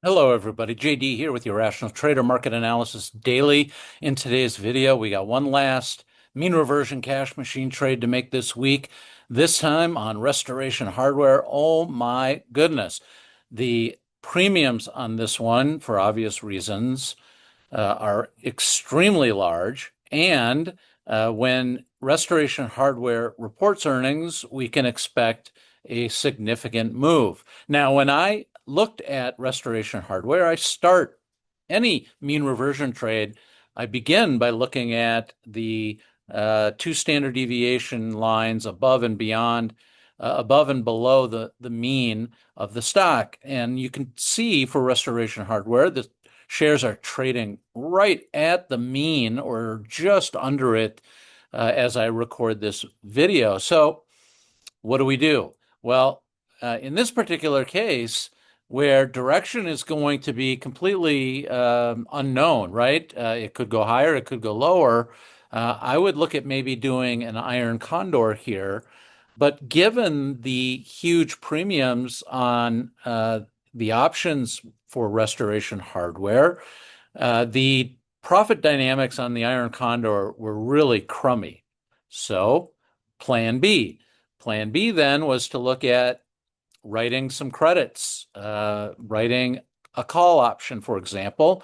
Hello, everybody. JD here with your Rational Trader Market Analysis Daily. In today's video, we got one last mean reversion cash machine trade to make this week, this time on Restoration Hardware. Oh my goodness. The premiums on this one, for obvious reasons, are extremely large. And when Restoration Hardware reports earnings, we can expect a significant move. Now, when I looked at Restoration Hardware, I start any mean reversion trade. I begin by looking at the two standard deviation lines above and beyond, above and below the mean of the stock. And you can see for Restoration Hardware, the shares are trading right at the mean or just under it as I record this video. So what do we do? Well, in this particular case, where direction is going to be completely unknown, right? It could go higher, it could go lower. I would look at maybe doing an iron condor here. But given the huge premiums on the options for Restoration Hardware, the profit dynamics on the iron condor were really crummy. So, plan B. Plan B then was to look at writing some credits, writing a call option, for example.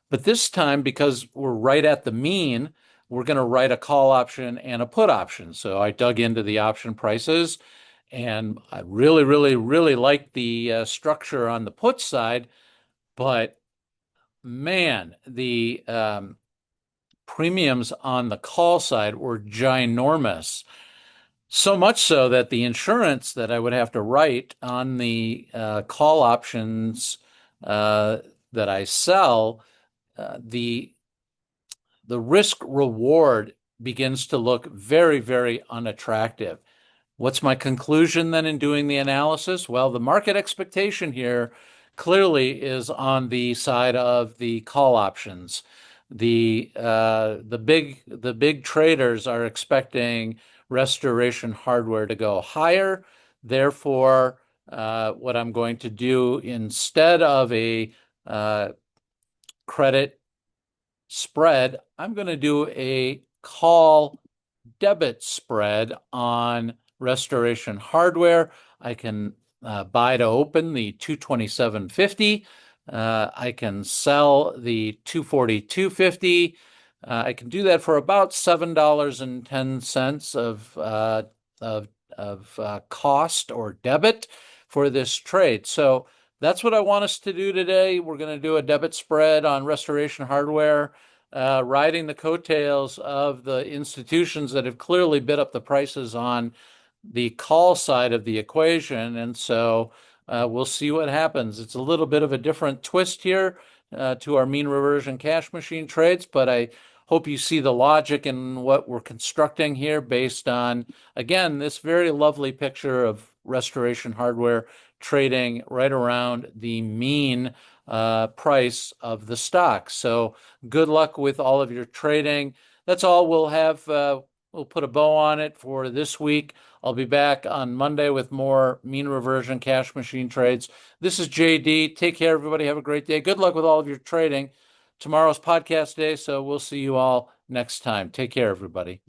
But this time, because we're right at the mean, we're going to write a call option and a put option. So I dug into the option prices, and I really, really, really liked the structure on the put side. But man, the premiums on the call side were ginormous. So much so that the insurance that I would have to write on the call options that I sell, the risk reward begins to look very, very unattractive. What's my conclusion then in doing the analysis? Well, the market expectation here clearly is on the side of the call options. The big traders are expecting Restoration Hardware to go higher. Therefore, what I'm going to do instead of a credit spread, I'm going to do a call debit spread on Restoration Hardware. I can buy to open the 227.50. I can sell the 242.50. I can do that for about $7.10 of cost or debit for this trade. So that's what I want us to do today. We're going to do a debit spread on Restoration Hardware, riding the coattails of the institutions that have clearly bid up the prices on the call side of the equation. And so we'll see what happens. It's a little bit of a different twist here to our mean reversion cash machine trades, but I hope you see the logic in what we're constructing here based on, again, this very lovely picture of Restoration Hardware trading right around the mean price of the stock. So good luck with all of your trading. That's all we'll have. We'll put a bow on it for this week. I'll be back on Monday with more mean reversion cash machine trades. This is JD. Take care, everybody. Have a great day. Good luck with all of your trading. Tomorrow's podcast day, so we'll see you all next time. Take care, everybody.